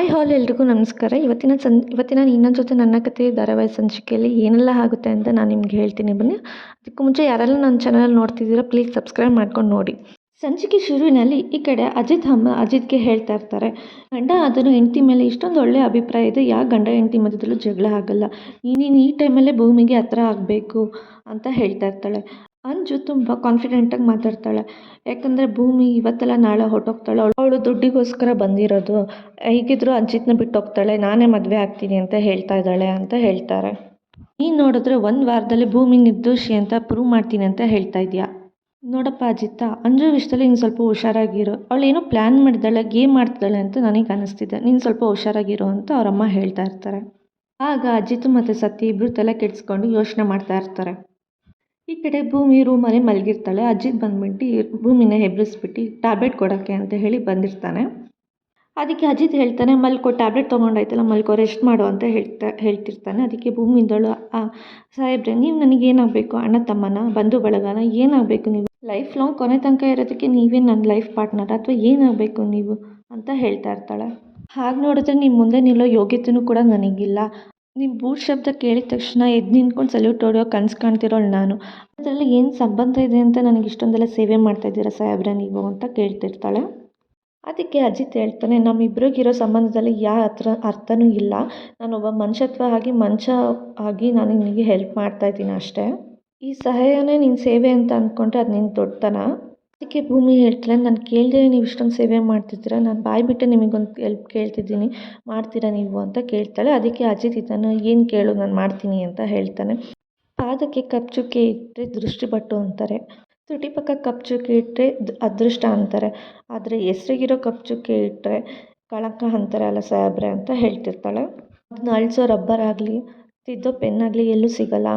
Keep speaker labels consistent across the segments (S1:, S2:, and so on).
S1: Hi ಹಾಲ್ ಎಲ್ರಿಗೂ ನಮಸ್ಕಾರ. ಇವತ್ತಿನ ನಿನ್ನ ಜೊತೆ ನನ್ನ ಕತೆ ಧಾರಾವಾಹಿ ಸಂಚಿಕೆಯಲ್ಲಿ ಏನೆಲ್ಲ ಆಗುತ್ತೆ ಅಂತ ನಾನು ನಿಮ್ಗೆ ಹೇಳ್ತೀನಿ ಬನ್ನಿ. ಅದಕ್ಕೂ ಮುಂಚೆ ಯಾರೆಲ್ಲ ನನ್ನ ಚಾನಲ್ ನೋಡ್ತಿದ್ದೀರಾ ಪ್ಲೀಸ್ ಸಬ್ಸ್ಕ್ರೈಬ್ ಮಾಡ್ಕೊಂಡು ನೋಡಿ. ಸಂಚಿಕೆ ಶುರುವಿನಲ್ಲಿ ಈ ಕಡೆ ಅಜಿತ್ಗೆ ಹೇಳ್ತಾ ಇರ್ತಾರೆ, ಗಂಡ ಅದನ್ನು ಹೆಂಡತಿ ಮೇಲೆ ಇಷ್ಟೊಂದು ಒಳ್ಳೆ ಅಭಿಪ್ರಾಯ ಇದೆ, ಯಾಕೆ ಗಂಡ ಹೆಂಡತಿ ಮಧ್ಯದಲ್ಲೂ ಜಗಳ ಆಗಲ್ಲ, ನೀನು ಈ ಟೈಮಲ್ಲೇ ಭೂಮಿಗೆ ಹತ್ರ ಆಗಬೇಕು ಅಂತ ಹೇಳ್ತಾ ಇರ್ತಾಳೆ. ಅಂಜು ತುಂಬ ಕಾನ್ಫಿಡೆಂಟಾಗಿ ಮಾತಾಡ್ತಾಳೆ. ಯಾಕಂದರೆ ಭೂಮಿ ಇವತ್ತೆಲ್ಲ ನಾಳೆ ಹೊರಟೋಗ್ತಾಳೆ, ಅವಳು ದುಡ್ಡಿಗೋಸ್ಕರ ಬಂದಿರೋದು, ಹೇಗಿದ್ರು ಅಜಿತ್ನ ಬಿಟ್ಟು ಹೋಗ್ತಾಳೆ, ನಾನೇ ಮದುವೆ ಆಗ್ತೀನಿ ಅಂತ ಹೇಳ್ತಾ ಇದ್ದಾಳೆ ಅಂತ ಹೇಳ್ತಾರೆ. ನೀನು ನೋಡಿದ್ರೆ ಒಂದು ವಾರದಲ್ಲಿ ಭೂಮಿ ನಿರ್ದೋಷಿ ಅಂತ ಪ್ರೂವ್ ಮಾಡ್ತೀನಿ ಅಂತ ಹೇಳ್ತಾ ಇದೆಯಾ. ನೋಡಪ್ಪ ಅಜಿತ, ಅಂಜು ವಿಷಯದಲ್ಲಿ ನೀನು ಸ್ವಲ್ಪ ಹುಷಾರಾಗಿರು, ಅವಳು ಏನೋ ಪ್ಲ್ಯಾನ್ ಮಾಡಿದ್ದಾಳೆ, ಗೇಮ್ ಮಾಡ್ತಿದ್ದಾಳೆ ಅಂತ ನನಗೆ ಅನ್ನಿಸ್ತಿದ್ದೆ, ನೀನು ಸ್ವಲ್ಪ ಹುಷಾರಾಗಿರು ಅಂತ ಅವರಮ್ಮ ಹೇಳ್ತಾ ಇರ್ತಾರೆ. ಆಗ ಅಜಿತ್ ಮತ್ತು ಸತ್ಯ ಇಬ್ಬರು ತಲೆ ಕೆಡಿಸ್ಕೊಂಡು ಯೋಚನೆ ಮಾಡ್ತಾ ಇರ್ತಾರೆ. ಈ ಕಡೆ ಭೂಮಿ ರೂಮಲ್ಲಿ ಮಲಗಿರ್ತಾಳೆ. ಅಜಿತ್ ಬಂದ್ಬಿಟ್ಟು ಭೂಮಿನ ಹೆಬ್ರಿಸ್ಬಿಟ್ಟು ಟ್ಯಾಬ್ಲೆಟ್ ಕೊಡೋಕ್ಕೆ ಅಂತ ಹೇಳಿ ಬಂದಿರ್ತಾನೆ. ಅದಕ್ಕೆ ಅಜಿತ್ ಹೇಳ್ತಾನೆ, ಮಲ್ಕೋ, ಟ್ಯಾಬ್ಲೆಟ್ ತೊಗೊಂಡಾಯ್ತಲ್ಲ ಮಲ್ಕೋ, ರೆಸ್ಟ್ ಮಾಡು ಅಂತ ಹೇಳ್ತಿರ್ತಾನೆ. ಅದಕ್ಕೆ ಭೂಮಿಂದಳು, ಸಾಹೇಬ್ರೆ ನೀವು ನನಗೇನಾಗಬೇಕು, ಅಣ್ಣ ತಮ್ಮನ, ಬಂಧು ಬಳಗನ, ಏನಾಗಬೇಕು ನೀವು, ಲೈಫ್ ಲಾಂಗ್ ಕೊನೆ ತನಕ ಇರೋದಕ್ಕೆ ನೀವೇ ನನ್ನ ಲೈಫ್ ಪಾರ್ಟ್ನರ್ ಅಥವಾ ಏನಾಗಬೇಕು ನೀವು ಅಂತ ಹೇಳ್ತಾ ಇರ್ತಾಳೆ. ಹಾಗೆ ನೋಡಿದ್ರೆ ನಿಮ್ಮ ಮುಂದೆ ನಿಲ್ಲೋ ಯೋಗ್ಯತೆಯೂ ಕೂಡ ನನಗಿಲ್ಲ, ನಿಮ್ಮ ಬೂಟ್ ಶಬ್ದ ಕೇಳಿದ ತಕ್ಷಣ ಎದ್ದು ನಿಂತ್ಕೊಂಡು ಸಲ್ಯೂಟ್ ಹೊಡೆಯೋ ಕನಸು ಕಾಣ್ತಿರೋಳು ನಾನು, ಅದರಲ್ಲಿ ಏನು ಸಂಬಂಧ ಇದೆ ಅಂತ ನನಗೆ ಇಷ್ಟೊಂದೆಲ್ಲ ಸೇವೆ ಮಾಡ್ತಾಯಿದ್ದೀರಾ ಸಾಹೇಬ್ರೆ ನೀವು ಅಂತ ಕೇಳ್ತಿರ್ತಾಳೆ. ಅದಕ್ಕೆ ಅಜಿತ್ ಹೇಳ್ತಾನೆ, ನಮ್ಮಿಬ್ರಿಗಿರೋ ಸಂಬಂಧದಲ್ಲಿ ಅರ್ಥನೂ ಇಲ್ಲ, ನಾನೊಬ್ಬ ಮನುಷ್ಯತ್ವ ಆಗಿ ನಾನು ನಿನಗೆ ಹೆಲ್ಪ್ ಮಾಡ್ತಾಯಿದ್ದೀನಿ ಅಷ್ಟೇ, ಈ ಸಹಾಯನೇ ನಿನ್ನ ಸೇವೆ ಅಂತ ಅಂದ್ಕೊಂಡ್ರೆ ಅದು ನಿನ್ನ ದೊಡ್ಡತನ. ಅದಕ್ಕೆ ಭೂಮಿ ಹೇಳ್ತಾಳೆ, ನಾನು ಕೇಳಿದೆ ನೀವು ಇಷ್ಟೊಂದು ಸೇವೆ ಮಾಡ್ತಿದ್ದೀರಾ, ನಾನು ಬಾಯ್ಬಿಟ್ಟು ನಿಮಗೊಂದು ಹೆಲ್ಪ್ ಕೇಳ್ತಿದ್ದೀನಿ, ಮಾಡ್ತೀರಾ ನೀವು ಅಂತ ಕೇಳ್ತಾಳೆ. ಅದಕ್ಕೆ ಅಜಿತ್ ಇದನ್ನು ಏನು ಕೇಳು, ನಾನು ಮಾಡ್ತೀನಿ ಅಂತ ಹೇಳ್ತಾನೆ. ಪಾದಕ್ಕೆ ಕಪ್ಚುಕ್ಕೆ ಇಟ್ಟರೆ ದೃಷ್ಟಿಪಟ್ಟು ಅಂತಾರೆ, ತುಟಿ ಪಕ್ಕ ಕಪ್ಚುಕ್ಕೆ ಇಟ್ಟರೆ ಅದೃಷ್ಟ ಅಂತಾರೆ, ಆದರೆ ಹೆಸ್ರಿಗಿರೋ ಕಪ್ಚುಕ್ಕೆ ಇಟ್ಟರೆ ಕಳಂಕ ಅಂತಾರೆ ಅಲ್ಲ ಸಾಹೇಬ್ರೆ ಅಂತ ಹೇಳ್ತಿರ್ತಾಳೆ. ಅದನ್ನ ಅಳಿಸೋ ರಬ್ಬರ್ ಆಗಲಿ ತಿದ್ದೋ ಪೆನ್ನಾಗಲಿ ಎಲ್ಲೂ ಸಿಗಲ್ಲ,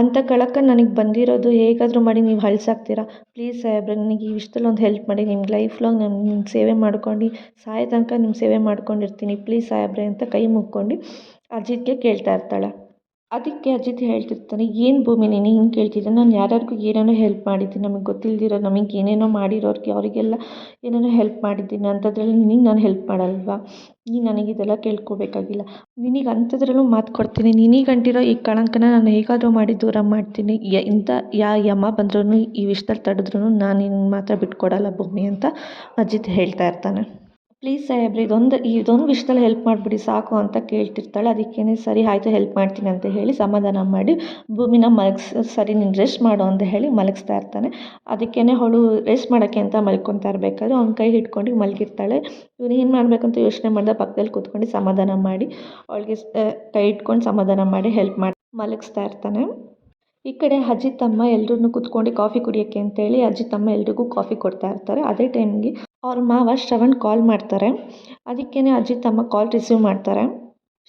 S1: ಅಂಥ ಕಳಕ ನನಗೆ ಬಂದಿರೋದು, ಹೇಗಾದರೂ ಮಾಡಿ ನೀವು ಅಳಿಸಾಕ್ತೀರಾ, ಪ್ಲೀಸ್ ಸಾಹೇಬ್ರೆ ನನಗೆ ಈ ವಿಷಯದಲ್ಲಿ ಒಂದು ಹೆಲ್ಪ್ ಮಾಡಿ, ನಿಮ್ಗೆ ಲೈಫ್ ಲಾಂಗ್ ನಾನು ನಿಮ್ಮ ಸೇವೆ ಮಾಡ್ಕೊಂಡು ಸಾಯೋ ತನಕ ನಿಮ್ಮ ಸೇವೆ ಮಾಡ್ಕೊಂಡಿರ್ತೀನಿ ಪ್ಲೀಸ್ ಸಾಹೇಬ್ರೆ ಅಂತ ಕೈ ಮುಗ್ಕೊಂಡು ಅಜಿತ್ಗೆ ಕೇಳ್ತಾ ಇರ್ತಾಳೆ. ಅದಕ್ಕೆ ಅಜಿತ್ ಹೇಳ್ತಿರ್ತಾನೆ, ಏನು ಭೂಮಿ ನೀನು ಹಿಂಗೆ ಕೇಳ್ತಿದ್ದೆ, ನಾನು ಯಾರ್ಯಾರಿಗೂ ಏನೇನೋ ಹೆಲ್ಪ್ ಮಾಡಿದ್ದೀನಿ, ನಮಗೆ ಗೊತ್ತಿಲ್ದಿರೋ ನಮಗೆ ಏನೇನೋ ಮಾಡಿರೋರಿಗೆ ಅವರಿಗೆಲ್ಲ ಏನೇನೋ ಹೆಲ್ಪ್ ಮಾಡಿದ್ದೀನಿ, ಅಂಥದ್ರಲ್ಲಿ ನಿನಗೆ ನಾನು ಹೆಲ್ಪ್ ಮಾಡಲ್ವಾ, ನೀನು ನನಗಿದೆಲ್ಲ ಕೇಳ್ಕೊಬೇಕಾಗಿಲ್ಲ, ನಿನಗೆ ಅಂಥದ್ರಲ್ಲೂ ಮಾತು ಕೊಡ್ತೀನಿ, ನಿನಗಂಟಿರೋ ಈ ಕಳಂಕನ ನಾನು ಹೇಗಾದರೂ ಮಾಡಿ ದೂರ ಮಾಡ್ತೀನಿ, ಇಂಥ ಯಮ ಬಂದ್ರೂ ಈ ವಿಷಯದಲ್ಲಿ ತಡೆದ್ರೂ ನಾನು ನಿನ್ನ ಮಾತ್ರ ಬಿಟ್ಕೊಡಲ್ಲ ಭೂಮಿ ಅಂತ ಅಜಿತ್ ಹೇಳ್ತಾ ಇರ್ತಾನೆ. ಪ್ಲೀಸ್ ಸಾಹೇಬ್ರೆ ಇದೊಂದು ವಿಷಯದಲ್ಲಿ ಹೆಲ್ಪ್ ಮಾಡಿಬಿಡಿ ಸಾಕು ಅಂತ ಕೇಳ್ತಿರ್ತಾಳೆ. ಅದಕ್ಕೇ ಸರಿ ಆಯಿತು ಹೆಲ್ಪ್ ಮಾಡ್ತೀನಿ ಅಂತ ಹೇಳಿ ಸಮಾಧಾನ ಮಾಡಿ ಭೂಮಿನ ಸರಿ ನೀನು ರೆಸ್ಟ್ ಮಾಡು ಅಂತ ಹೇಳಿ ಮಲಗಿಸ್ತಾ ಇರ್ತಾನೆ. ಅದಕ್ಕೇ ಅವಳು ರೆಸ್ಟ್ ಮಾಡೋಕ್ಕೆ ಅಂತ ಮಲ್ಕೊತಾ ಇರಬೇಕಾದ್ರೆ ಅವ್ನ ಕೈ ಹಿಡ್ಕೊಂಡು ಮಲಗಿರ್ತಾಳೆ. ಇವನು ಏನು ಮಾಡಬೇಕಂತ ಯೋಚನೆ ಮಾಡಿದ ಪಕ್ಕದಲ್ಲಿ ಕೂತ್ಕೊಂಡು ಸಮಾಧಾನ ಮಾಡಿ ಅವಳಿಗೆ ಕೈ ಇಟ್ಕೊಂಡು ಸಮಾಧಾನ ಮಾಡಿ ಹೆಲ್ಪ್ ಮಾಡಿ ಮಲಗಿಸ್ತಾ ಇರ್ತಾನೆ. ಈ ಕಡೆ ಅಜಿತ್ ಅಮ್ಮ ಎಲ್ಲರನ್ನೂ ಕೂತ್ಕೊಂಡು ಕಾಫಿ ಕುಡಿಯೋಕ್ಕೆ ಅಂತೇಳಿ ಅಜಿತ್ ಅಮ್ಮ ಎಲ್ರಿಗೂ ಕಾಫಿ ಕೊಡ್ತಾ ಇರ್ತಾರೆ. ಅದೇ ಟೈಮ್ಗೆ ಅವ್ರ ಮಾವ ಶ್ರವಣ್ ಕಾಲ್ ಮಾಡ್ತಾರೆ. ಅದಕ್ಕೇ ಅಜಿತ್ ಅಮ್ಮ ಕಾಲ್ ರಿಸೀವ್ ಮಾಡ್ತಾರೆ.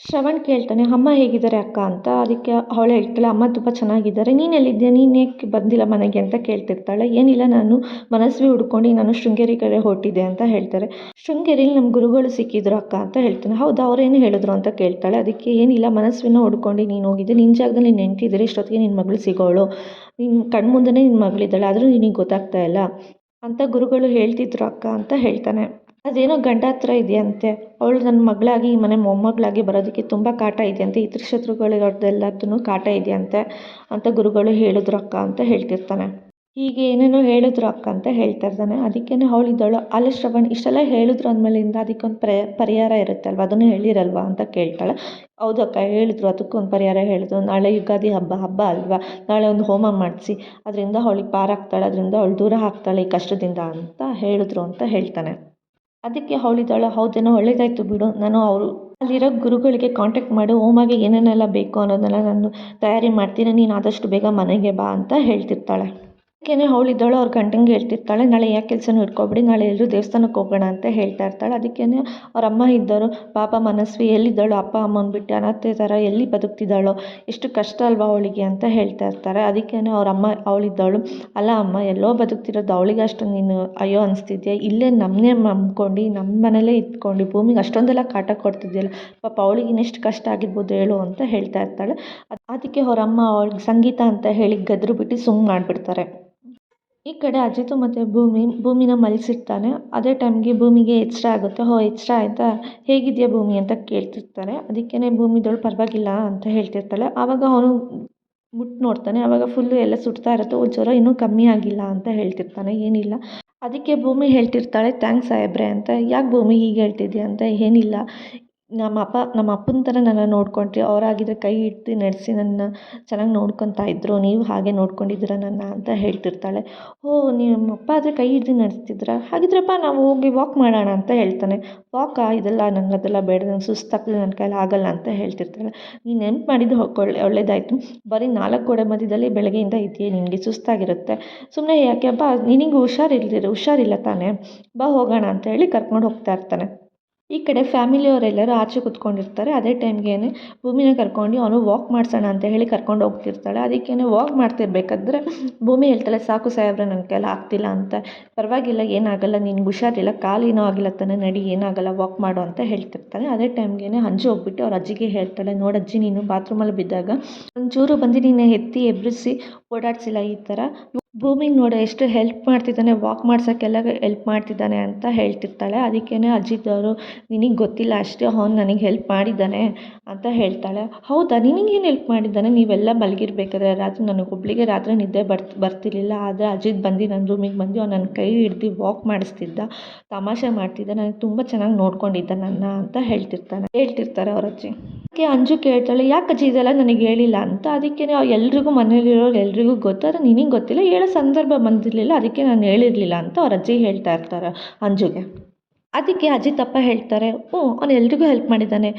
S1: ಶ್ರವಣ್ ಕೇಳ್ತಾನೆ, ಅಮ್ಮ ಹೇಗಿದ್ದಾರೆ ಅಕ್ಕ ಅಂತ. ಅದಕ್ಕೆ ಅವಳು ಹೇಳ್ತಾಳೆ, ಅಮ್ಮ ತುಂಬ ಚೆನ್ನಾಗಿದ್ದಾರೆ, ನೀನು ಎಲ್ಲಿದ್ದೆ, ನೀನು ಏಕೆ ಬಂದಿಲ್ಲ ಮನೆಗೆ ಅಂತ ಕೇಳ್ತಿರ್ತಾಳೆ. ಏನಿಲ್ಲ, ನಾನು ಮನಸ್ವಿ ಹುಡ್ಕೊಂಡು ನಾನು ಶೃಂಗೇರಿ ಕಡೆ ಹೊರಟಿದ್ದೆ ಅಂತ ಹೇಳ್ತಾರೆ. ಶೃಂಗೇರಿಲಿ ನಮ್ಮ ಗುರುಗಳು ಸಿಕ್ಕಿದ್ರು ಅಕ್ಕ ಅಂತ ಹೇಳ್ತಾನೆ. ಹೌದಾ, ಅವ್ರೇನು ಹೇಳಿದ್ರು ಅಂತ ಕೇಳ್ತಾಳೆ. ಅದಕ್ಕೆ ಏನಿಲ್ಲ, ಮನಸ್ವಿನ ಹುಡ್ಕೊಂಡು ನೀನು ಹೋಗಿದ್ದೆ, ನಿನ್ನ ಜಾಗದಲ್ಲಿ ನೀನು ನೆಂಟಿದ್ರೆ ಇಷ್ಟೊತ್ತಿಗೆ ನಿನ್ನ ಮಗಳು ಸಿಗೋಳು, ನಿನ್ನ ಕಣ್ಮುಂದನೇ ನಿನ್ನ ಮಗಳಿದ್ದಾಳೆ, ಆದರೂ ನಿನಗೆ ಗೊತ್ತಾಗ್ತಾ ಇಲ್ಲ ಅಂತ ಗುರುಗಳು ಹೇಳ್ತಿದ್ರು ಅಕ್ಕ ಅಂತ ಹೇಳ್ತಾನೆ. ಅದೇನೋ ಗಂಡ ಹತ್ರ ಇದೆಯಂತೆ, ಅವಳು ನನ್ನ ಮಗಳಾಗಿ ಈ ಮನೆ ಮೊಮ್ಮಗಳಾಗಿ ಬರೋದಕ್ಕೆ ತುಂಬ ಕಾಟ ಇದೆಯಂತೆ, ಇತರ ಶತ್ರುಗಳಿಗೆಲ್ಲದನ್ನು ಕಾಟ ಇದೆಯಂತೆ ಅಂತ ಗುರುಗಳು ಹೇಳಿದ್ರು ಅಕ್ಕ ಅಂತ ಹೇಳ್ತಿರ್ತಾನೆ. ಹೀಗೆ ಏನೇನೋ ಹೇಳಿದ್ರು ಅಕ್ಕ ಅಂತ ಹೇಳ್ತಾ ಇರ್ತಾನೆ. ಅದಕ್ಕೇ ಅವಳಿದ್ದಳು, ಅಲ್ಲ ಶ್ರವಣ್ ಇಷ್ಟೆಲ್ಲ ಹೇಳಿದ್ರು ಅಂದಮೇಲಿಂದ ಅದಕ್ಕೊಂದು ಪರಿಹಾರ ಇರುತ್ತಲ್ವ, ಅದನ್ನು ಹೇಳಿರಲ್ವಾ ಅಂತ ಕೇಳ್ತಾಳೆ. ಹೌದು ಅಕ್ಕ ಹೇಳಿದ್ರು, ಅದಕ್ಕೊಂದು ಪರಿಹಾರ ಹೇಳಿದ್ರು, ನಾಳೆ ಯುಗಾದಿ ಹಬ್ಬ ಅಲ್ವಾ, ನಾಳೆ ಒಂದು ಹೋಮ ಮಾಡಿಸಿ ಅದರಿಂದ ಅವಳಿಗೆ ಪಾರಾಗ್ತಾಳೆ, ಅದರಿಂದ ಅವಳು ದೂರ ಆಗ್ತಾಳೆ ಈ ಕಷ್ಟದಿಂದ ಅಂತ ಹೇಳಿದ್ರು ಅಂತ ಹೇಳ್ತಾನೆ. ಅದಕ್ಕೆ ಅವಳಿದ್ದಾಳೆ, ಹೌದೇನೋ ಒಳ್ಳೇದಾಯಿತು ಬಿಡು, ನಾನು ಅಲ್ಲಿರೋ ಗುರುಗಳಿಗೆ ಕಾಂಟ್ಯಾಕ್ಟ್ ಮಾಡಿ ಹೋಮಾಗೆ ಏನೇನೆಲ್ಲ ಬೇಕು ಅನ್ನೋದನ್ನೆಲ್ಲ ನಾನು ತಯಾರಿ ಮಾಡ್ತೀನಿ, ನೀನು ಆದಷ್ಟು ಬೇಗ ಮನೆಗೆ ಬಾ ಅಂತ ಹೇಳ್ತಿರ್ತಾಳೆ. ಅದಕ್ಕೇ ಅವಳಿದ್ದಾಳು ಅವ್ರ ಗಂಡಂಗೆ ಹೇಳ್ತಿರ್ತಾಳೆ, ನಾಳೆ ಯಾಕೆ ಕೆಲಸನೂ ಇಟ್ಕೊಬಿಡಿ, ನಾಳೆ ಎಲ್ಲರೂ ದೇವಸ್ಥಾನಕ್ಕೆ ಹೋಗೋಣ ಅಂತ ಹೇಳ್ತಾ ಇರ್ತಾಳೆ. ಅದಕ್ಕೇ ಅವ್ರ ಅಮ್ಮ ಇದ್ದರು, ಪಾಪ ಮನಸ್ವಿ ಎಲ್ಲಿದ್ದಾಳು, ಅಪ್ಪ ಅಮ್ಮನ ಬಿಟ್ಟು ಅನಾಥೆ ಥರ ಎಲ್ಲಿ ಬದುಕ್ತಿದ್ದಾಳೋ, ಎಷ್ಟು ಕಷ್ಟ ಅಲ್ವಾ ಅವಳಿಗೆ ಅಂತ ಹೇಳ್ತಾ ಇರ್ತಾರೆ. ಅದಕ್ಕೇ ಅವ್ರ ಅಮ್ಮ ಅವಳಿದ್ದವಳು, ಅಲ್ಲ ಅಮ್ಮ ಎಲ್ಲೋ ಬದುಕ್ತಿರೋದು ಅವಳಿಗೆ ಅಷ್ಟೊಂದು ನೀನು ಅಯ್ಯೋ ಅನಿಸ್ತಿದ್ಯಾ, ಇಲ್ಲೇ ನಮ್ಮನ್ನೇ ನಂಬ್ಕೊಂಡು ನಮ್ಮ ಮನೇಲೇ ಇದ್ಕೊಂಡು ಭೂಮಿಗೆ ಅಷ್ಟೊಂದೆಲ್ಲ ಕಾಟ ಕೊಡ್ತಿದ್ಯಲ್ಲ, ಪಾಪ ಅವಳಿಗೆ ಇನ್ನೆಷ್ಟು ಕಷ್ಟ ಆಗಿರ್ಬೋದು ಹೇಳು ಅಂತ ಹೇಳ್ತಾ ಇರ್ತಾಳೆ. ಅದಕ್ಕೆ ಅವ್ರ ಅಮ್ಮ ಅವಳಿಗೆ ಸಂಗೀತ ಅಂತ ಹೇಳಿ ಗದ್ರು ಬಿಟ್ಟು ಸುಮ್ಮನೆ ಮಾಡಿಬಿಡ್ತಾರೆ. ಈ ಕಡೆ ಅಜಿತು ಮತ್ತು ಭೂಮಿನ ಮಲಗಿಸಿರ್ತಾನೆ. ಅದೇ ಟೈಮ್ಗೆ ಭೂಮಿಗೆ ಎಚ್ಚರ ಆಗುತ್ತೆ. ಎಚ್ಚರ ಆಯಿತಾ, ಹೇಗಿದೆಯಾ ಭೂಮಿ ಅಂತ ಕೇಳ್ತಿರ್ತಾರೆ. ಅದಕ್ಕೇ ಭೂಮಿದವಳು ಪರವಾಗಿಲ್ಲ ಅಂತ ಹೇಳ್ತಿರ್ತಾಳೆ. ಆವಾಗ ಅವನು ಮುಟ್ಟು ನೋಡ್ತಾನೆ. ಆವಾಗ ಫುಲ್ಲು ಎಲ್ಲ ಸುಡ್ತಾ ಇರುತ್ತೆ. ಜ್ವರ ಇನ್ನೂ ಕಮ್ಮಿ ಆಗಿಲ್ಲ ಅಂತ ಹೇಳ್ತಿರ್ತಾನೆ. ಏನಿಲ್ಲ. ಅದಕ್ಕೆ ಭೂಮಿ ಹೇಳ್ತಿರ್ತಾಳೆ, ಥ್ಯಾಂಕ್ಸ್ ಸಾಹೇಬ್ರೆ ಅಂತ. ಯಾಕೆ ಭೂಮಿ ಹೀಗೆ ಹೇಳ್ತಿದ್ಯಾ ಅಂತ. ಏನಿಲ್ಲ, ನಮ್ಮ ಅಪ್ಪನ ಥರ ನನ್ನ ನೋಡ್ಕೊಂಡ್ರಿ. ಅವರಾಗಿದ್ದರೆ ಕೈ ಹಿಡ್ದು ನಡೆಸಿ ನನ್ನ ಚೆನ್ನಾಗಿ ನೋಡ್ಕೊತಾ ಇದ್ದರು. ನೀವು ಹಾಗೆ ನೋಡ್ಕೊಂಡಿದ್ದೀರ ನನ್ನ ಅಂತ ಹೇಳ್ತಿರ್ತಾಳೆ. ನಿಮ್ಮ ಅಪ್ಪ ಆದರೆ ಕೈ ಹಿಡ್ದು ನಡೆಸ್ತಿದ್ರಾ? ಹಾಗಿದ್ರಪ್ಪ ನಾವು ಹೋಗಿ ವಾಕ್ ಮಾಡೋಣ ಅಂತ ಹೇಳ್ತಾನೆ. ವಾಕಾ? ಇದೆಲ್ಲ ನಂಗೆ ಅದೆಲ್ಲ ಬೇಡ, ನಂಗೆ ಸುಸ್ತಾಗ್ತದೆ, ನನ್ನ ಕೈಲಿ ಆಗಲ್ಲ ಅಂತ ಹೇಳ್ತಿರ್ತಾಳೆ. ನೀನು ನೆನ್ಪು ಮಾಡಿದ್ದು ಒಳ್ಳೇದಾಯಿತು. ಬರೀ 4 ಗೋಡೆ ಮಧ್ಯದಲ್ಲಿ ಬೆಳಗ್ಗೆಯಿಂದ ಇದೆಯೇ, ನಿನಗೆ ಸುಸ್ತಾಗಿರುತ್ತೆ. ಸುಮ್ಮನೆ ಯಾಕೆ ಬಾ, ನಿನಗೆ ಹುಷಾರಿಲ್ಲ ತಾನೇ, ಬಾ ಹೋಗೋಣ ಅಂತ ಹೇಳಿ ಕರ್ಕೊಂಡು ಹೋಗ್ತಾ ಇರ್ತಾನೆ. ಈ ಕಡೆ ಫ್ಯಾಮಿಲಿಯವರೆಲ್ಲರೂ ಆಚೆ ಕೂತ್ಕೊಂಡಿರ್ತಾರೆ. ಅದೇ ಟೈಮ್ಗೇನೆ ಭೂಮಿನ ಕರ್ಕೊಂಡು ಅವನು ವಾಕ್ ಮಾಡಿಸೋಣ ಅಂತ ಹೇಳಿ ಕರ್ಕೊಂಡು ಹೋಗ್ತಿರ್ತಾಳೆ. ಅದಕ್ಕೇನೆ ವಾಕ್ ಮಾಡ್ತಿರ್ಬೇಕಾದ್ರೆ ಭೂಮಿ ಹೇಳ್ತಾಳೆ, ಸಾಕು ಸಾಹೇಬ್ರೆ, ನನ್ನ ಕೈಲಿ ಆಗ್ತಿಲ್ಲ ಅಂತ. ಪರವಾಗಿಲ್ಲ, ಏನಾಗಲ್ಲ, ನಿನ್ಗೆ ಹುಷಾರಿಲ್ಲ, ಕಾಲೇನೂ ಆಗಿಲ್ಲ ತಾನೆ, ನಡಿ, ಏನಾಗಲ್ಲ, ವಾಕ್ ಮಾಡು ಅಂತ ಹೇಳ್ತಿರ್ತಾನೆ. ಅದೇ ಟೈಮ್ಗೇನೆ ಅಂಜು ಹೋಗ್ಬಿಟ್ಟು ಅವ್ರ ಅಜ್ಜಿಗೆ ಹೇಳ್ತಾಳೆ, ನೋಡಜ್ಜಿ, ನೀನು ಬಾತ್ರೂಮಲ್ಲಿ ಬಿದ್ದಾಗ ಒಂಚೂರು ಬಂದು ನೀನು ಎತ್ತಿ ಎಬ್ಬಿಸಿ ಓಡಾಡಿಸಿಲ್ಲ. ಈ ಥರ ಭೂಮಿಗೆ ನೋಡು ಎಷ್ಟು ಹೆಲ್ಪ್ ಮಾಡ್ತಿದ್ದಾನೆ, ವಾಕ್ ಮಾಡ್ಸೋಕ್ಕೆಲ್ಲ ಹೆಲ್ಪ್ ಮಾಡ್ತಿದ್ದಾನೆ ಅಂತ ಹೇಳ್ತಿರ್ತಾಳೆ. ಅದಕ್ಕೇ ಅಜಿತ್ ನಿನಗೆ ಗೊತ್ತಿಲ್ಲ ಅಷ್ಟೇ, ಅವ್ನು ನನಗೆ ಹೆಲ್ಪ್ ಮಾಡಿದ್ದಾನೆ ಅಂತ ಹೇಳ್ತಾಳೆ. ಹೌದಾ, ನಿನಗೇನು ಹೆಲ್ಪ್ ಮಾಡಿದ್ದಾನೆ? ನೀವೆಲ್ಲ ಮಲಗಿರ್ಬೇಕಾದ್ರೆ ರಾತ್ರಿ ನನಗೊಬ್ಳಿಗೆ ರಾತ್ರಿ ನಿದ್ದೆ ಬರ್ತಿರ್ಲಿಲ್ಲ. ಆದರೆ ಅಜಿತ್ ಬಂದು ನನ್ನ ರೂಮಿಗೆ ಬಂದು ಅವ್ನು ನನ್ನ ಕೈ ಹಿಡ್ದು ವಾಕ್ ಮಾಡಿಸ್ತಿದ್ದ, ತಮಾಷೆ ಮಾಡ್ತಿದ್ದ, ನನಗೆ ತುಂಬ ಚೆನ್ನಾಗಿ ನೋಡ್ಕೊಂಡಿದ್ದ ನನ್ನ ಅಂತ ಹೇಳ್ತಿರ್ತಾರೆ ಅವ್ರ ಅಜ್ಜಿ. ಅದಕ್ಕೆ ಅಂಜು ಕೇಳ್ತಾಳೆ, ಯಾಕೆ ಅಜ್ಜಿ ಇದೆಲ್ಲ ನನಗೆ ಹೇಳಿಲ್ಲ ಅಂತ. ಅದಕ್ಕೆ ಎಲ್ರಿಗೂ, ಮನೇಲಿರೋರು ಎಲ್ರಿಗೂ ಗೊತ್ತು, ಆದರೆ ನಿನಗೆ ಗೊತ್ತಿಲ್ಲ, ಹೇಳೋ ಸಂದರ್ಭ ಬಂದಿರಲಿಲ್ಲ, ಅದಕ್ಕೆ ನಾನು ಹೇಳಿರಲಿಲ್ಲ ಅಂತ ಅವ್ರ ಅಜ್ಜಿ ಹೇಳ್ತಾ ಇರ್ತಾರೆ ಅಂಜುಗೆ. ಅದಕ್ಕೆ ಅಜಿತಪ್ಪ ಹೇಳ್ತಾರೆ, ಅವನು ಎಲ್ರಿಗೂ ಹೆಲ್ಪ್ ಮಾಡಿದ್ದಾನೆ,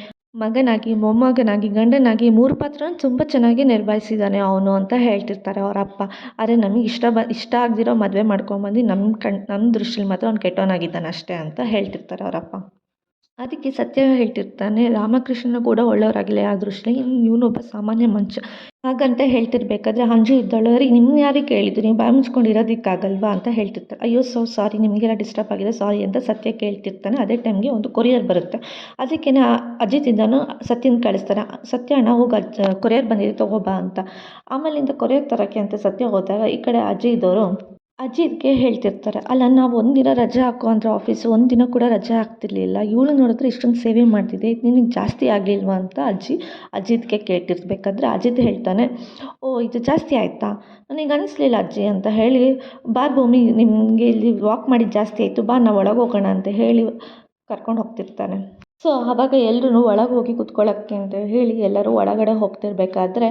S1: ಮಗನಾಗಿ, ಮೊಮ್ಮಗನಾಗಿ, ಗಂಡನಾಗಿ 3 ಪಾತ್ರನ ತುಂಬ ಚೆನ್ನಾಗಿ ನಿರ್ವಹಿಸಿದ್ದಾನೆ ಅವನು ಅಂತ ಹೇಳ್ತಿರ್ತಾರೆ ಅವರ ಅಪ್ಪ. ಆದರೆ ನಮಗೆ ಇಷ್ಟ ಆಗದಿರೋ ಮದುವೆ ಮಾಡ್ಕೊಂಬಂದು ನಮ್ಮ ದೃಷ್ಟಿಲಿ ಮಾತ್ರ ಅವ್ನು ಕೆಟ್ಟವನಾಗಿದ್ದಾನೆ ಅಷ್ಟೇ ಅಂತ ಹೇಳ್ತಿರ್ತಾರೆ ಅವರಪ್ಪ. ಅದಕ್ಕೆ ಸತ್ಯ ಹೇಳ್ತಿರ್ತಾನೆ, ರಾಮಕೃಷ್ಣನು ಕೂಡ ಒಳ್ಳೆಯವರಾಗಿಲ್ಲ ಯಾರ ದೃಷ್ಟಿಲಿ, ಇವನೊಬ್ಬ ಸಾಮಾನ್ಯ ಮನುಷ್ಯ ಹಾಗಂತ ಹೇಳ್ತಿರ್ಬೇಕಾದ್ರೆ ಅಂಜು ಇದ್ದಳು, ನಿಮ್ಗೆ ಯಾರಿಗೆ ಕೇಳಿದ್ದು, ನೀವು ಬಾಯಿ ಮುಚ್ಕೊಂಡು ಇರೋದಕ್ಕಾಗಲ್ವಾ ಅಂತ ಹೇಳ್ತಿರ್ತಾರೆ. ಅಯ್ಯೋ ಸಾರಿ, ನಿಮಗೆಲ್ಲ ಡಿಸ್ಟರ್ಬ್ ಆಗಿದೆ, ಸಾರಿ ಅಂತ ಸತ್ಯ ಕೇಳ್ತಿರ್ತಾನೆ. ಅದೇ ಟೈಮ್ಗೆ ಒಂದು ಕೊರಿಯರ್ ಬರುತ್ತೆ. ಅದಕ್ಕೇ ಅಜಿತ್ ಇಂದನು ಸತ್ಯನ ಕಳಿಸ್ತಾನೆ. ಸತ್ಯ ಅಣ್ಣ ಹೋಗಿ ಕೊರಿಯರ್ ಬಂದಿದೆ ತೊಗೊಬಾ ಅಂತ. ಆಮೇಲಿಂದ ಕೊರಿಯರ್ ತರೋಕ್ಕೆ ಅಂತ ಸತ್ಯ ಹೋದಾಗ ಈ ಕಡೆ ಅಜ್ಜಿಗೆ ಹೇಳ್ತಿರ್ತಾರೆ, ಅಲ್ಲ, ನಾವು ಒಂದಿನ ರಜೆ ಹಾಕೋ ಅಂದರೆ ಆಫೀಸು, ಒಂದಿನ ಕೂಡ ರಜೆ ಹಾಕ್ತಿರ್ಲಿಲ್ಲ, ಇವಳು ನೋಡಿದ್ರೆ ಇಷ್ಟೊಂದು ಸೇವೆ ಮಾಡ್ತಿದ್ದೆ, ನಿನಗೆ ಜಾಸ್ತಿ ಆಗಲಿಲ್ವಾ ಅಂತ ಅಜಿತ್ಗೆ ಕೇಳ್ತಿರ್ಬೇಕಾದ್ರೆ ಅಜಿತ್ ಹೇಳ್ತಾನೆ, ಇದು ಜಾಸ್ತಿ ಆಯಿತಾ, ನನಗೆ ಅನಿಸ್ಲಿಲ್ಲ ಅಜ್ಜಿ ಅಂತ ಹೇಳಿ, ಬಾ ಭೂಮಿ, ನಿಮಗೆ ಇಲ್ಲಿ ವಾಕ್ ಮಾಡಿದ್ದು ಜಾಸ್ತಿ ಆಯಿತು, ಬಾ ನಾವು ಒಳಗೆ ಹೋಗೋಣ ಅಂತ ಹೇಳಿ ಕರ್ಕೊಂಡು ಹೋಗ್ತಿರ್ತಾನೆ. ಸೊ ಆವಾಗ ಎಲ್ಲರೂ ಒಳಗೆ ಹೋಗಿ ಕುತ್ಕೊಳ್ಳೋಕ್ಕೆ ಅಂತ ಹೇಳಿ ಎಲ್ಲರೂ ಒಳಗಡೆ ಹೋಗ್ತಿರ್ಬೇಕಾದ್ರೆ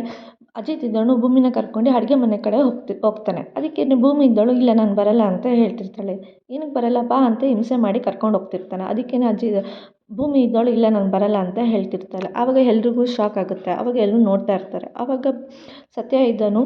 S1: ಅಜಿತ್ ಇದ್ದವನು ಭೂಮಿನ ಕರ್ಕೊಂಡು ಅಡುಗೆ ಮನೆ ಕಡೆ ಹೋಗ್ತಾನೆ. ಅದಕ್ಕೆ ಭೂಮಿ ಇದ್ದವಳು, ಇಲ್ಲ ನಾನು ಬರಲ್ಲ ಅಂತ ಹೇಳ್ತಿರ್ತಾಳೆ. ಏನಕ್ಕೆ ಬರಲ್ಲ, ಬಾ ಅಂತ ಹಿಂಸೆ ಮಾಡಿ ಕರ್ಕೊಂಡು ಹೋಗ್ತಿರ್ತಾನೆ. ಅದಕ್ಕೇ ಭೂಮಿ ಇದ್ದವಳು, ಇಲ್ಲ ನಾನು ಬರಲ್ಲ ಅಂತ ಹೇಳ್ತಿರ್ತಾಳೆ. ಆವಾಗ ಎಲ್ರಿಗೂ ಶಾಕ್ ಆಗುತ್ತೆ. ಆವಾಗ ಎಲ್ಲರೂ ನೋಡ್ತಾ ಇರ್ತಾರೆ. ಆವಾಗ ಸತ್ಯ ಇದ್ದನು,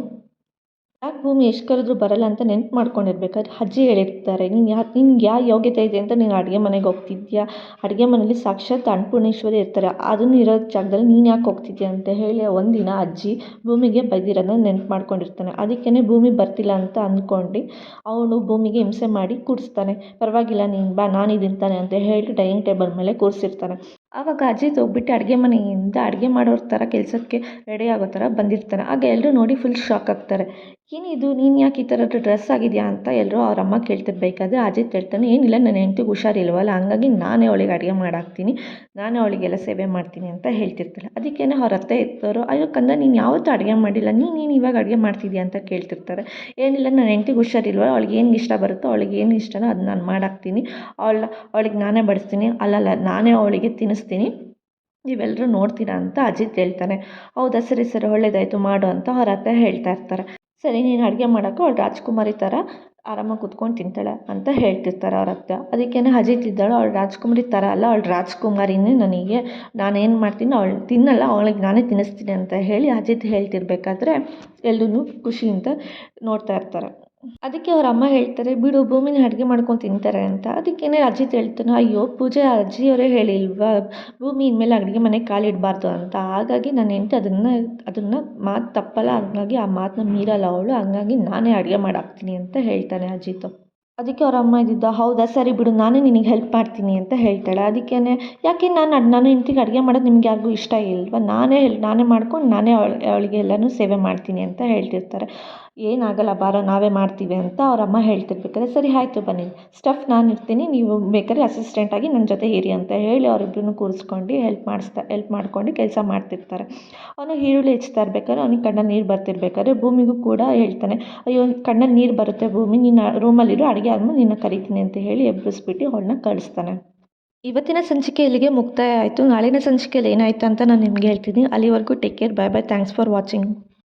S1: ಯಾಕೆ ಭೂಮಿ ಎಷ್ಟು ಕರೆದ್ರೂ ಬರಲ್ಲ ಅಂತ ನೆನ್ಪು ಮಾಡ್ಕೊಂಡಿರ್ಬೇಕಾದ್ರೆ ಅಜ್ಜಿ ಹೇಳಿರ್ತಾರೆ, ನಿನ್ಗೆ ಯಾವ ಯೋಗ್ಯತೆ ಇದೆ ಅಂತ ನೀನು ಅಡುಗೆ ಮನೆಗೆ ಹೋಗ್ತಿದ್ಯಾ, ಅಡುಗೆ ಮನೇಲಿ ಸಾಕ್ಷಾತ್ ಅನ್ನಪೂರ್ಣೇಶ್ವರಿ ಇರ್ತಾರೆ, ಅದನ್ನು ಇರೋ ಜಾಗದಲ್ಲಿ ನೀನು ಯಾಕೆ ಹೋಗ್ತಿದ್ಯಾ ಅಂತ ಹೇಳಿ ಒಂದಿನ ಅಜ್ಜಿ ಭೂಮಿಗೆ ಬೈದಿರೋದನ್ನ ನೆನ್ಪು ಮಾಡ್ಕೊಂಡಿರ್ತಾನೆ. ಅದಕ್ಕೇ ಭೂಮಿ ಬರ್ತಿಲ್ಲ ಅಂತ ಅಂದ್ಕೊಂಡು ಅವನು ಭೂಮಿಗೆ ಹಿಂಸೆ ಮಾಡಿ ಕೂಡಿಸ್ತಾನೆ. ಪರವಾಗಿಲ್ಲ, ನೀನು ಬಾ, ನಾನಿದ್ದೀನಿ ತಾನೆ ಅಂತ ಹೇಳಿ ಡೈನಿಂಗ್ ಟೇಬಲ್ ಮೇಲೆ ಕೂರಿಸಿರ್ತಾನೆ. ಆವಾಗ ಅಜಿತ್ ಹೋಗ್ಬಿಟ್ಟು ಅಡುಗೆ ಮನೆಯಿಂದ ಅಡುಗೆ ಮಾಡೋರ ಥರ ಕೆಲಸಕ್ಕೆ ರೆಡಿ ಆಗೋ ಥರ ಬಂದಿರ್ತಾನೆ. ಆಗ ಎಲ್ಲರೂ ನೋಡಿ ಫುಲ್ ಶಾಕ್ ಆಗ್ತಾರೆ. ಏನಿದು, ನೀನು ಯಾಕೆ ಈ ಥರದ್ದು ಡ್ರೆಸ್ ಆಗಿದೆಯಾ ಅಂತ ಎಲ್ಲರೂ ಅವ್ರ ಅಮ್ಮ ಕೇಳ್ತಿರ್ಬೇಕಾದ್ರೆ ಅಜಿತ್ ಹೇಳ್ತಾನೆ, ಏನಿಲ್ಲ, ನನ್ನ ಹೆಂಡ್ತಿಗೆ ಹುಷಾರಿಲ್ವಲ್ಲ, ಹಂಗಾಗಿ ನಾನೇ ಅವಳಿಗೆ ಅಡುಗೆ ಮಾಡಾಕ್ತೀನಿ, ನಾನೇ ಅವಳಿಗೆಲ್ಲ ಸೇವೆ ಮಾಡ್ತೀನಿ ಅಂತ ಹೇಳ್ತಿರ್ತಾಳೆ. ಅದಕ್ಕೇ ಅವ್ರ ಅತ್ತೆ ಇದ್ದವರು, ಅಯ್ಯೋ ಕಂದ, ನೀನು ಯಾವತ್ತೂ ಅಡುಗೆ ಮಾಡಿಲ್ಲ, ನೀನು ಇವಾಗ ಅಡುಗೆ ಮಾಡ್ತಿದ್ಯಾ ಅಂತ ಕೇಳ್ತಿರ್ತಾರೆ. ಏನಿಲ್ಲ, ನನ್ನ ಹೆಂಡ್ತಿಗೆ ಹುಷಾರಿಲ್ವ, ಅವಳಿಗೆ ಏನು ಇಷ್ಟ ಬರುತ್ತೋ, ಅವಳಿಗೆ ಏನು ಇಷ್ಟನೋ ಅದು ನಾನು ಮಾಡಾಕ್ತೀನಿ, ಅವಳಿಗೆ ನಾನೇ ಬಡಿಸ್ತೀನಿ, ಅಲ್ಲಲ್ಲ ನಾನೇ ಅವಳಿಗೆ ತಿನ್ನಿಸ್ತೀನಿ, ನೀವೆಲ್ಲರೂ ನೋಡ್ತೀರಾ ಅಂತ ಅಜಿತ್ ಹೇಳ್ತಾನೆ. ಹೌದಾ, ಸರಿ ಒಳ್ಳೇದಾಯಿತು, ಮಾಡು ಅಂತ ಅವ್ರ ಅತ್ತೆ ಹೇಳ್ತಾ ಇರ್ತಾರೆ. ಸರಿ, ನೀನು ಅಡುಗೆ ಮಾಡೋಕ್ಕೆ ಅವಳು ರಾಜ್ಕುಮಾರಿ ಥರ ಆರಾಮಾಗಿ ಕುತ್ಕೊಂಡು ತಿಂತಾಳೆ ಅಂತ ಹೇಳ್ತಿರ್ತಾರೆ ಅವ್ರ ಅತ್ತೆ. ಅದಕ್ಕೇ ಅಜಿತ್ ಇದ್ದಾಳು, ಅವಳು ರಾಜ್ಕುಮಾರಿ ಥರ ಅಲ್ಲ, ಅವಳು ರಾಜ್ಕುಮಾರಿನೇ, ನನಗೆ ನಾನೇನು ಮಾಡ್ತೀನಿ ಅವಳು ತಿನ್ನಲ್ಲ, ಅವಳಿಗೆ ನಾನೇ ತಿನ್ನಿಸ್ತೀನಿ ಅಂತ ಹೇಳಿ ಅಜಿತ್ ಹೇಳ್ತಿರ್ಬೇಕಾದ್ರೆ ಎಲ್ಲರೂ ಖುಷಿಯಿಂದ ನೋಡ್ತಾ ಇರ್ತಾರೆ. ಅದಕ್ಕೆ ಅವ್ರ ಅಮ್ಮ ಹೇಳ್ತಾರೆ, ಬಿಡು, ಭೂಮಿನ ಅಡುಗೆ ಮಾಡ್ಕೊಂಡು ತಿಂತಾರೆ ಅಂತ. ಅದಕ್ಕೇ ಅಜಿತ್ ಹೇಳ್ತಾನೆ, ಅಯ್ಯೋ ಪೂಜೆ, ಅಜ್ಜಿಯವರೇ ಹೇಳಿಲ್ವಾ ಭೂಮಿ ಇನ್ಮೇಲೆ ಅಡುಗೆ ಮನೆಗೆ ಕಾಲಿಡಬಾರ್ದು ಅಂತ. ಹಾಗಾಗಿ ನನ್ನ ಹೆಂಡ್ತಿ ಅದನ್ನು ಮಾತು ತಪ್ಪಲ್ಲ, ಹಂಗಾಗಿ ಆ ಮಾತನ್ನ ಮೀರಲ್ಲ ಅವಳು, ಹಂಗಾಗಿ ನಾನೇ ಅಡುಗೆ ಮಾಡಾಕ್ತೀನಿ ಅಂತ ಹೇಳ್ತಾನೆ ಅಜಿತ್. ಅದಕ್ಕೆ ಅವ್ರ ಅಮ್ಮ ಇದ್ದಿದ್ದ, ಹೌದಾ, ಸರಿ ಬಿಡು, ನಾನೇ ನಿನಗೆ ಹೆಲ್ಪ್ ಮಾಡ್ತೀನಿ ಅಂತ ಹೇಳ್ತಾಳೆ. ಅದಕ್ಕೇ ಯಾಕೆ ನನ್ನ ಹೆಂಡ್ತಿಗೆ ಅಡುಗೆ ಮಾಡೋದು ನಿಮ್ಗೆ ಯಾರಿಗೂ ಇಷ್ಟ ಇಲ್ವಾ, ನಾನೇ ಮಾಡ್ಕೊಂಡು ನಾನೇ ಅವಳಿಗೆ ಎಲ್ಲನೂ ಸೇವೆ ಮಾಡ್ತೀನಿ ಅಂತ ಹೇಳ್ತಿರ್ತಾರೆ. ಏನಾಗಲ್ಲ ಬಾರೋ ನಾವೇ ಮಾಡ್ತೀವಿ ಅಂತ ಅವ್ರ ಅಮ್ಮ ಹೇಳ್ತಿರ್ಬೇಕಾದ್ರೆ ಸರಿ ಆಯಿತು ಬನ್ನಿ ಸ್ಟಫ್ ನಾನು ಇರ್ತೀನಿ ನೀವು ಬೇಕಾದ್ರೆ ಅಸಿಸ್ಟೆಂಟಾಗಿ ನನ್ನ ಜೊತೆ ಇರಿ ಅಂತ ಹೇಳಿ ಅವರಿಬ್ಬರನ್ನು ಕೂರಿಸ್ಕೊಂಡು ಹೆಲ್ಪ್ ಮಾಡ್ಕೊಂಡು ಕೆಲಸ ಮಾಡ್ತಿರ್ತಾರೆ. ಅವನು ಈರುಳ್ಳಿ ಹೆಚ್ಚುತ್ತಾ ಇರ್ಬೇಕಾದ್ರೆ ಅವ್ನಿಗೆ ಕಣ್ಣಲ್ಲಿ ನೀರು ಬರ್ತಿರ್ಬೇಕಾದ್ರೆ ಭೂಮಿಗೂ ಕೂಡ ಹೇಳ್ತಾನೆ, ಅಯ್ಯೋ ಕಣ್ಣಲ್ಲಿ ನೀರು ಬರುತ್ತೆ ಭೂಮಿ, ನೀನು ರೂಮಲ್ಲಿರು, ಅಡುಗೆ ಆದಮೇಲೆ ನಿನ್ನ ಕರಿತೀನಿ ಅಂತ ಹೇಳಿ ಎಬ್ಬಿಸ್ಬಿಟ್ಟು ಅವಳನ್ನ ಕಳಿಸ್ತಾನೆ. ಇವತ್ತಿನ ಸಂಚಿಕೆ ಇಲ್ಲಿಗೆ ಮುಕ್ತಾಯ ಆಯಿತು. ನಾಳಿನ ಸಂಚಿಕೆಯಲ್ಲಿ ಏನಾಯಿತು ಅಂತ ನಾನು ನಿಮ್ಗೆ ಹೇಳ್ತೀನಿ. ಅಲ್ಲಿವರೆಗೂ take care, bye bye, thanks for watching.